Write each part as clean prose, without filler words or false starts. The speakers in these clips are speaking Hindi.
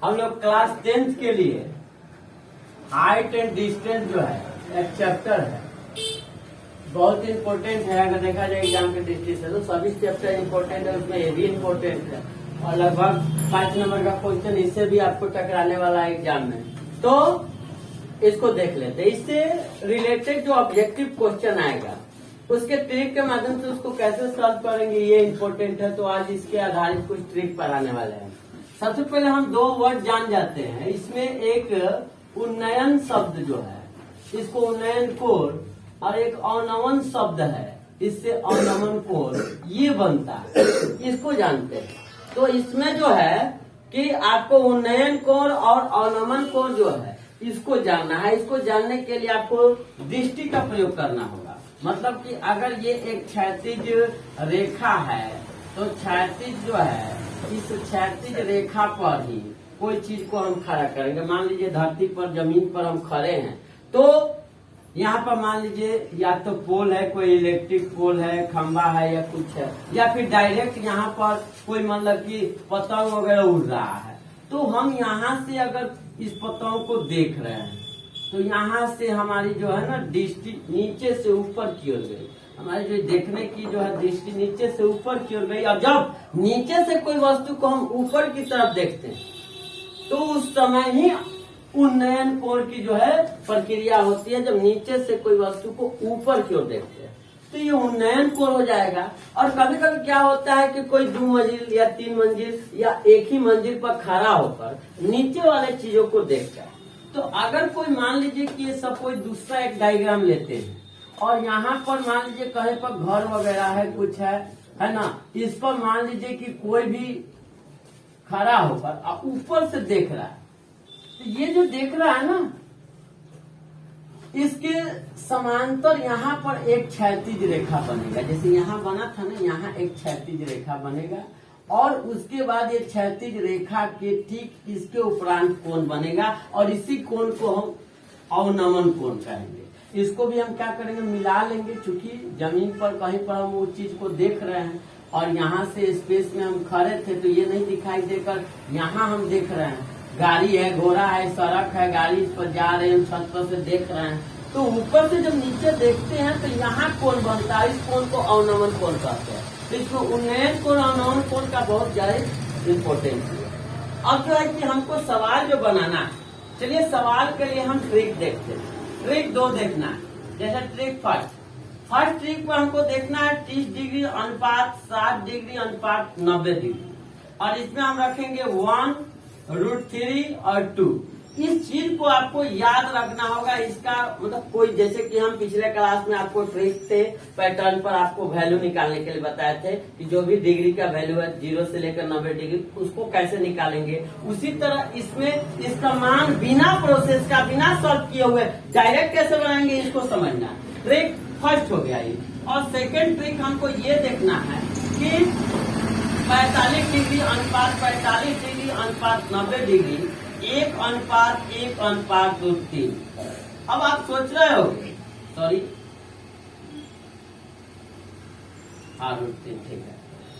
हम लोग क्लास 10th के लिए हाइट एंड डिस्टेंस जो है एक चैप्टर है, बहुत इंपॉर्टेंट है। अगर देखा जाए एग्जाम के दृष्टि से तो सभी चैप्टर इंपॉर्टेंट है, उसमें ये भी इंपॉर्टेंट है और लगभग 5 नंबर का क्वेश्चन इससे भी आपको टकराने वाला है एग्जाम में। तो इसको देख लेते हैं। इससे रिलेटेड जो ऑब्जेक्टिव क्वेश्चन आएगा उसके ट्रिक के माध्यम से उसको कैसे सॉल्व करेंगे ये इंपॉर्टेंट है। तो आज इसके आधारित कुछ ट्रिक पढ़ाने वाले हैं। सबसे पहले हम 2 वर्ड जान जाते हैं। इसमें एक उन्नयन शब्द जो है, इसको उन्नयन कोर, और एक अवनमन शब्द है, इससे अवनमन कोर ये बनता है, इसको जानते हैं। तो इसमें जो है कि आपको उन्नयन कोर और अवनमन कोर जो है इसको जानना है। इसको जानने के लिए आपको दृष्टि का प्रयोग करना होगा। मतलब कि अगर ये एक क्षैतिज रेखा है तो क्षैतिज जो है इस क्षैतिज रेखा पर ही कोई चीज को हम खड़ा करेंगे। मान लीजिए धरती पर, जमीन पर हम खड़े हैं तो यहाँ पर मान लीजिए या तो पोल है, कोई इलेक्ट्रिक पोल है, खंबा है या कुछ है, या फिर डायरेक्ट यहाँ पर कोई मतलब कि पतंग वगैरह उड़ रहा है। तो हम यहाँ से अगर इस पतंग को देख रहे हैं तो यहाँ से हमारी जो है ना दृष्टि नीचे से ऊपर की ओर गई। हमारी जो देखने की जो है दृष्टि नीचे से ऊपर की ओर गई। और जब नीचे से कोई वस्तु को हम ऊपर की तरफ देखते हैं तो उस समय ही उन्नयन कोण की जो है प्रक्रिया होती है। जब नीचे से कोई वस्तु को ऊपर की ओर देखते हैं तो ये उन्नयन कोण हो जाएगा। और कभी कभी क्या होता है कि कोई 2 मंजिल या 3 मंजिल या एक ही मंजिल पर खड़ा होकर नीचे वाले चीजों को देखता है। तो अगर कोई मान लीजिए कि ये सब कोई दूसरा एक डायग्राम लेते हैं और यहाँ पर मान लीजिए कहीं पर घर वगैरह है, कुछ है ना, इस पर मान लीजिए कि कोई भी खड़ा होकर ऊपर से देख रहा है, तो ये जो देख रहा है ना इसके समांतर यहाँ पर एक क्षैतिज रेखा बनेगा। जैसे यहाँ बना था ना, यहाँ एक क्षैतिज रेखा बनेगा और उसके बाद ये क्षैतिज रेखा के ठीक इसके उपरांत कोण बनेगा और इसी कोण को हम अवनमन कोण कहेंगे। इसको भी हम क्या करेंगे, मिला लेंगे। चूंकि जमीन पर कहीं पर हम उस चीज को देख रहे हैं और यहाँ से स्पेस में हम खड़े थे तो ये नहीं दिखाई देकर यहाँ हम देख रहे हैं गाड़ी है, घोड़ा है, सड़क है, गाड़ी इस पर जा रहे हैं, छत पर से देख रहे हैं। तो ऊपर से जब नीचे देखते हैं तो यहाँ कोण बनता है, इस कोण को अवनमन कोण कहते हैं। तो इसमें उन्नयन कोण अवनमन कोण का बहुत ज्यादा इम्पोर्टेंस है। अब जो है कि हमको सवाल जो बनाना है, चलिए सवाल के लिए हम ट्रिक देखते हैं। ट्रिक 2 देखना है। जैसे ट्रिक फर्स्ट ट्रिक पर हमको देखना है 30 डिग्री अनुपात 60 डिग्री अनुपात 90 डिग्री, और इसमें हम रखेंगे 1√3 और 2। इस चीज को आपको याद रखना होगा। इसका मतलब कोई, जैसे कि हम पिछले क्लास में आपको ट्रिक से पैटर्न पर आपको वैल्यू निकालने के लिए बताए थे कि जो भी डिग्री का वैल्यू है 0 से लेकर 90 डिग्री उसको कैसे निकालेंगे। उसी तरह इसमें इसका मान बिना प्रोसेस का, बिना सॉल्व किए हुए डायरेक्ट कैसे बनाएंगे इसको समझना। ट्रिक फर्स्ट हो गया ये। और सेकेंड ट्रिक हमको ये देखना है कि 45 डिग्री अनुपात 45 डिग्री अनुपात 90 डिग्री 1:1:2:3। अब आप सोच रहे हो, सॉरी √3, ठीक है।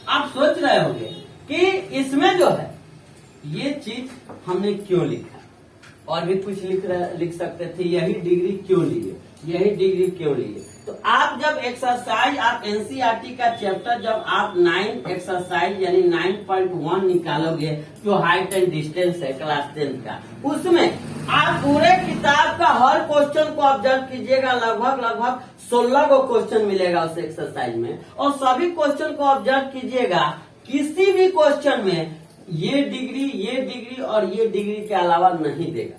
आप सोच रहे होंगे कि इसमें जो है ये चीज हमने क्यों लिखा, और भी कुछ लिख सकते थे। यही डिग्री क्यों लिए, यही डिग्री क्यों लिए। तो आप जब एक्सरसाइज, आप एनसीईआरटी का चैप्टर जब आप 9 एक्सरसाइज यानी 9.1 निकालोगे जो हाइट एंड डिस्टेंस है क्लास 10 का, उसमें आप पूरे किताब का हर क्वेश्चन को ऑब्जर्व कीजिएगा। लगभग 16 को क्वेश्चन मिलेगा उस एक्सरसाइज में, और सभी क्वेश्चन को ऑब्जर्व कीजिएगा। किसी भी क्वेश्चन में ये डिग्री और ये डिग्री के अलावा नहीं देगा।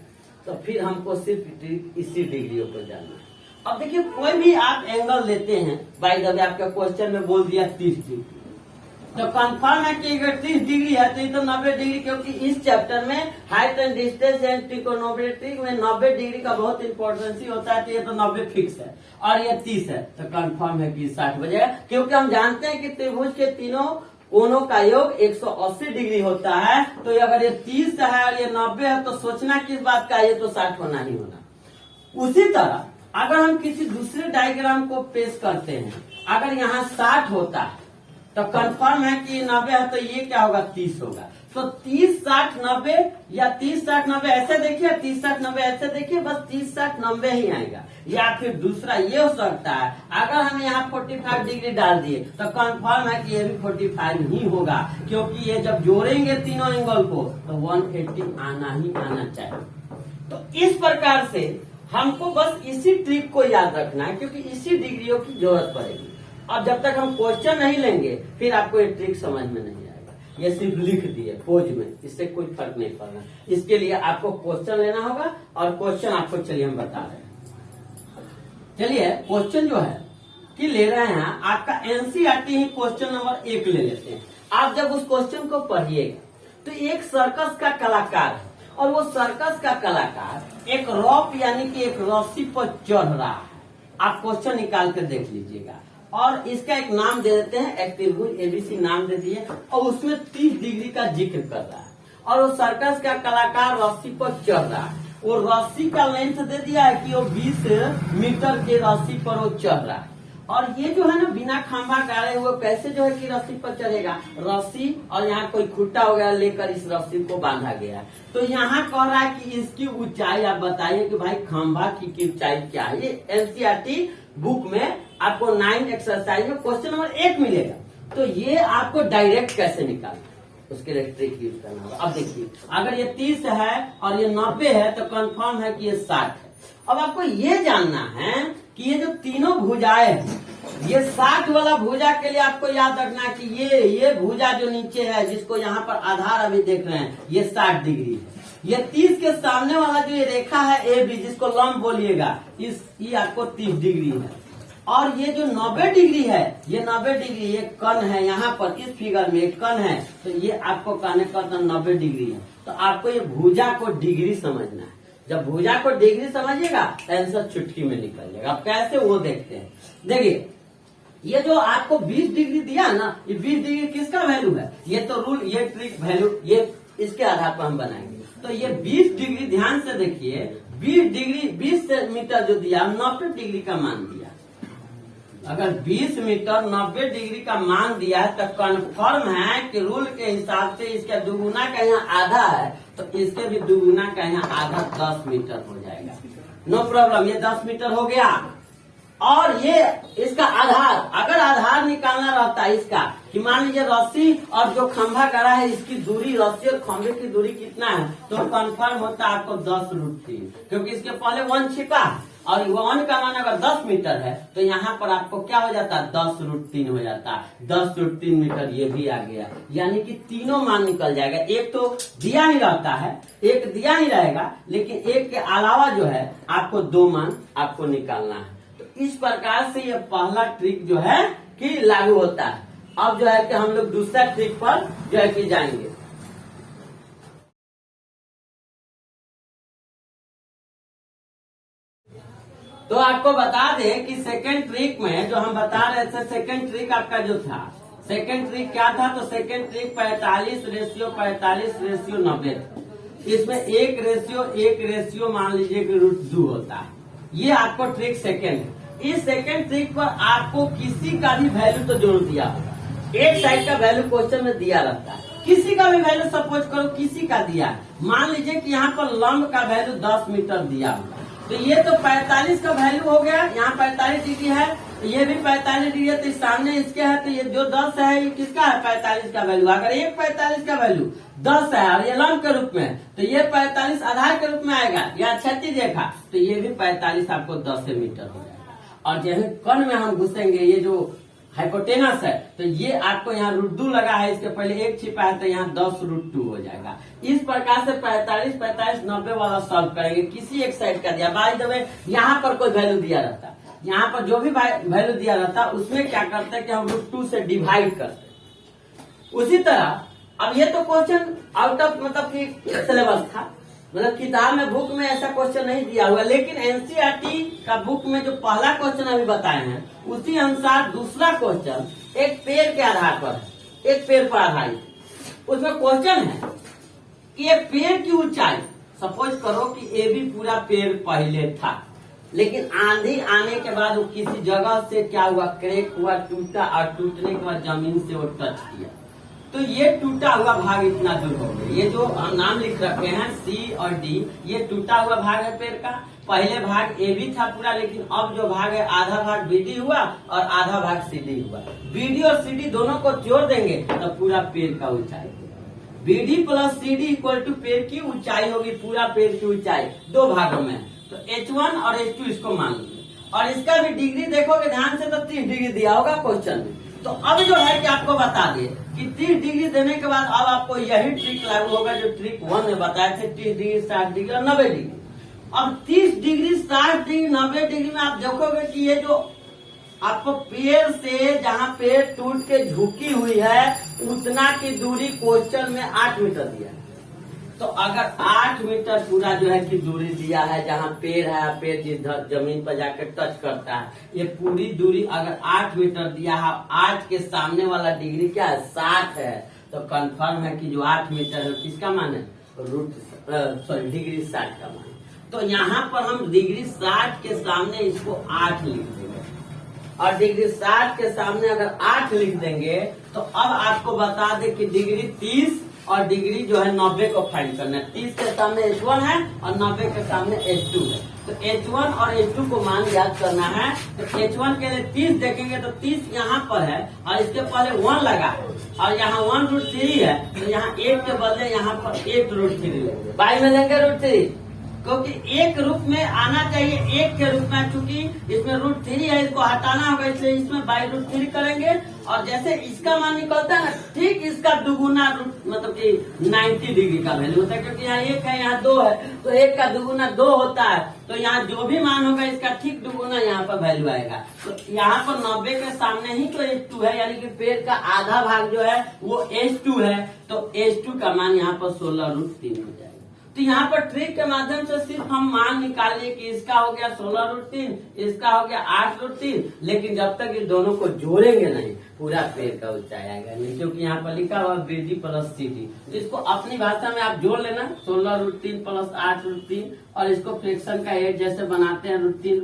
तो फिर हमको सिर्फ इसी डिग्रियों को जानना है। अब देखिए कोई भी आप एंगल लेते हैं, बाय द वे आपका क्वेश्चन में बोल दिया 30 डिग्री, तो कंफर्म है कि अगर 30 डिग्री है तो ये तो 90 डिग्री, क्योंकि इस चैप्टर में height and distance and trigonometry में 90 डिग्री का बहुत इंपॉर्टेंस होता है। तो ये तो 90 फिक्स है और ये 30 है, तो कंफर्म है कि 60 बजेगा। क्योंकि हम जानते हैं कि त्रिभुज के तीनों कोणों का योग 180 डिग्री होता है। तो अगर ये 30 है और ये 90 है तो सोचना किस बात का, ये तो 60 होना ही होना। उसी तरह अगर हम किसी दूसरे डायग्राम को पेश करते हैं, अगर यहाँ 60 होता है तो कंफर्म है कि 90 है तो ये क्या होगा, 30 होगा। तो 30, 60, 90 या 30, 60, 90 ऐसे देखिए, 30, 60, 90 ऐसे देखिए, बस 30, 60, 90 ही आएगा। या फिर दूसरा ये हो सकता है, अगर हम यहाँ 45 डिग्री डाल दिए तो कंफर्म है कि ये भी 45 ही होगा, क्योंकि ये जब जोड़ेंगे तीनों एंगल को तो 180 आना ही आना चाहिए। तो इस प्रकार से हमको बस इसी ट्रिक को याद रखना है, क्योंकि इसी डिग्रियों की जरूरत पड़ेगी। अब जब तक हम क्वेश्चन नहीं लेंगे फिर आपको ये ट्रिक समझ में नहीं आएगा। ये सिर्फ लिख दिए पोज में, इससे कोई फर्क नहीं पड़ना। इसके लिए आपको क्वेश्चन लेना होगा, और क्वेश्चन आपको चलिए हम बता रहे हैं। चलिए क्वेश्चन जो है कि ले रहे हैं, आपका एनसीईआरटी ही क्वेश्चन नंबर 1 ले लेते हैं। आप जब उस क्वेश्चन को पढ़िएगा तो एक सर्कस का कलाकार है, और वो सर्कस का कलाकार एक रॉप यानी कि एक रस्सी पर चढ़ रहा है। आप क्वेश्चन निकाल कर देख लीजिएगा, और इसका एक नाम दे देते हैं, एक त्रिभुज एबीसी नाम दे दिए, और उसमें 30 डिग्री का जिक्र कर रहा है, और वो सर्कस का कलाकार रस्सी पर चढ़ रहा है। वो रस्सी का लेंथ दे दिया है कि वो 20 मीटर के रस्सी पर वो चढ़ रहा है, और ये जो है ना बिना खंभा गाड़े हुए कैसे जो है कि रस्सी पर चढ़ेगा, रस्सी और यहाँ कोई खुट्टा वगैरह लेकर इस रस्सी को बांधा गया है। तो यहाँ कह रहा है कि इसकी ऊंचाई आप बताइए कि भाई खंभा की ऊंचाई क्या है। ये एनसीईआरटी बुक में आपको 9 एक्सरसाइज में क्वेश्चन नंबर 1 मिलेगा। तो ये आपको डायरेक्ट कैसे निकालना, उसके लिए ट्रिक यूज करना होगा। अब देखिए, अगर ये 30 है और ये 90 है तो कंफर्म है कि ये 60 है। अब आपको ये जानना है कि ये जो तीनों भुजाएं हैं, ये 60 वाला भुजा के लिए आपको याद रखना है कि ये भुजा जो नीचे है, जिसको यहाँ पर आधार अभी देख रहे हैं, ये 60 डिग्री है। ये 30 के सामने वाला जो ये रेखा है ए बी, जिसको लंब बोलिएगा, ये आपको 30 डिग्री है। और ये जो 90 डिग्री है, ये 90 डिग्री, ये कण है यहाँ पर इस फिगर में एक कण है, तो ये आपको कहने का 90 डिग्री है। तो आपको ये भुजा को डिग्री समझना है। जब भुजा को डिग्री समझिएगा आंसर चुटकी में निकल जाएगा। अब कैसे वो देखते हैं, देखिए ये जो आपको 20 डिग्री दिया ना, ये 20 डिग्री किसका वैल्यू है, ये तो रूल, ये ट्रिक वैल्यू, ये इसके आधार पर हम बनाएंगे। तो ये 20 डिग्री ध्यान से देखिए, 20 डिग्री 20 मीटर जो दिया 90 डिग्री का मान दिया। अगर 20 मीटर 90 डिग्री का मान दिया है तो कन्फर्म है कि रूल के हिसाब से इसका दुगुना का यहाँ आधा है, तो इसके भी दुगुना का यहाँ आधा 10 मीटर हो जाएगा। नो प्रॉब्लम, ये 10 मीटर हो गया। और ये इसका आधार, अगर आधार निकालना रहता है इसका कि मान लीजिए रस्सी और जो खंभा गड़ा है इसकी दूरी, रस्सी और खंभे की दूरी कितना है, तो कंफर्म होता है आपको 10√3, क्योंकि इसके पहले 1 छिपा है, और 1 का मान अगर 10 मीटर है तो यहाँ पर आपको क्या हो जाता है, 10√3 हो जाता है। 10√3 मीटर ये भी आ गया, यानी कि तीनों मान निकल जाएगा। एक तो दिया ही रहता है, एक दिया ही रहेगा, लेकिन एक के अलावा जो है आपको 2 मान आपको निकालना है। तो इस प्रकार से ये पहला ट्रिक जो है कि लागू होता है। अब जो है कि हम लोग दूसरा ट्रिक पर जो है कि जाएंगे। तो आपको बता दें कि सेकंड ट्रिक में जो हम बता रहे थे, सेकंड ट्रिक आपका जो था, सेकंड ट्रिक क्या था, तो सेकंड ट्रिक 45:45:90 था। इसमें 1:1 मान लीजिए कि √2 होता है। ये आपको ट्रिक सेकंड है। इस सेकंड ट्रिक पर आपको किसी का भी वैल्यू तो जरूर दिया होगा। एक साइड का वैल्यू क्वेश्चन में दिया रहता है, किसी का भी वैल्यू सपोज करो किसी का दिया है। मान लीजिए कि यहाँ पर लंब का वैल्यू 10 मीटर दिया होगा, तो ये तो 45 का वैल्यू हो गया। यहाँ 45 डिग्री है, ये भी 45 डिग्री है, तो सामने इसके है, तो ये जो 10 है ये किसका है, 45 का वैल्यू। अगर ये 45 का वैल्यू 10 है और ये लंब के रूप में, तो ये 45 आधार के रूप में आएगा, या क्षैतिज रेखा, तो ये भी 45 आपको 10 मीटर हो जाएगा। और जैसे कण में हम घुसेंगे, ये जो हाइपोटेनस है, तो ये आपको यहाँ √2 लगा है, इसके पहले 1 छिपा है, तो यहाँ 10√2 हो जाएगा। इस प्रकार से 45:45:90 वाला सॉल्व करेंगे। किसी एक साइड का दिया, बाय द वे यहाँ पर कोई वैल्यू दिया रहता, यहाँ पर जो भी वैल्यू दिया रहता उसमें क्या करते हैं कि हम √2 से डिवाइड करते हैं। उसी तरह अब ये तो क्वेश्चन आउट ऑफ मतलब की सिलेबस था, मतलब किताब में बुक में ऐसा क्वेश्चन नहीं दिया हुआ, लेकिन एनसीईआरटी का बुक में जो पहला क्वेश्चन अभी बताए हैं उसी अनुसार दूसरा क्वेश्चन एक पेड़ के आधार पर है, एक पेड़ पर आधारित। उसमें क्वेश्चन है कि ये पेड़ की ऊंचाई, सपोज करो कि ये भी पूरा पेड़ पहले था, लेकिन आंधी आने के बाद वो किसी जगह से क्या हुआ, क्रैक हुआ, टूटा, और टूटने के बाद जमीन से वो टच किया। तो ये टूटा हुआ भाग इतना दूर हो गया। ये जो नाम लिख रखे हैं सी और डी, ये टूटा हुआ भाग है पेड़ का। पहले भाग ए बी था पूरा, लेकिन अब जो भाग है आधा भाग बी डी हुआ और आधा भाग सी डी हुआ। बी डी और सी डी दोनों को जोड़ देंगे तो पूरा पेड़ का ऊंचाई B D plus C D equal to पेड़ की ऊंचाई होगी, पूरा पेड़ की ऊंचाई दो भागों में। तो H1 और H2 इसको मान लीजिए, और इसका भी डिग्री देखोगे ध्यान से तो 30 डिग्री दिया होगा क्वेश्चन में। तो अब जो है कि आपको बता दे कि 30 डिग्री देने के बाद अब आपको यही ट्रिक लागू होगा जो ट्रिक 1 में बताए थे, 30 डिग्री 60 डिग्री और 90 डिग्री। अब 30 डिग्री 60 डिग्री 90 डिग्री में आप देखोगे कि ये जो आपको पेड़ से जहाँ पेड़ टूट के झुकी हुई है उतना की दूरी क्वेश्चन में 8 मीटर दिया है। तो अगर 8 मीटर पूरा जो है कि दूरी दिया है जहाँ पेड़ है, पेड़ जिधर जमीन पर जाकर टच करता है, ये पूरी दूरी अगर 8 मीटर दिया है, 8 के सामने वाला डिग्री क्या है 60 है, तो कंफर्म है कि जो 8 मीटर है किसका मान है डिग्री 60 का मान। तो यहाँ पर हम डिग्री 60 के सामने इसको 8 लिख देंगे, और डिग्री 60 के सामने अगर 8 लिख देंगे तो अब आपको बता दे कि डिग्री 30 और डिग्री जो है 90 को फाइंड करना है। 30 के सामने H1 है और 90 के सामने H2 है। तो H1 और H2 को मान याद करना है। तो H1 के लिए 30 देखेंगे तो 30 यहाँ पर है और इसके पहले 1 लगा और यहाँ 1√3 है, तो यहाँ 8 के बदले यहाँ पर 8√3 लेंगे। बाई में लेंगे √3, क्योंकि एक रूप में आना चाहिए, एक के रूप में, चूंकि इसमें √3 है इसको हटाना होगा, इसलिए इसमें बाई √3 करेंगे। और जैसे इसका मान निकलता है ना, ठीक इसका दुगुना मतलब कि 90 डिग्री का वैल्यू होता है, क्योंकि यहाँ 1 है यहाँ 2 है, तो 1 का दुगुना 2 होता है। तो यहाँ जो भी मान होगा इसका ठीक दुगुना यहाँ पर वैल्यू आएगा। तो यहाँ पर 90 के सामने ही तो H2 है, यानी कि पेड़ का आधा भाग जो है वो H2 है। तो H2 का मान यहाँ पर 16√3 हो जाएगा। तो यहाँ पर ट्रिक के माध्यम से सिर्फ हम मान निकाल लिए कि इसका हो गया 16√3, इसका हो गया 8√3, लेकिन जब तक इस दोनों को जोड़ेंगे नहीं पूरा पेड़ का ऊंचाई आएगा नहीं, क्योंकि यहाँ पर लिखा हुआ BD प्लस CD। तो इसको अपनी भाषा में आप जोड़ लेना 16√3 प्लस 8√3, और इसको फ्रैक्शन का 8 जैसे बनाते हैं √3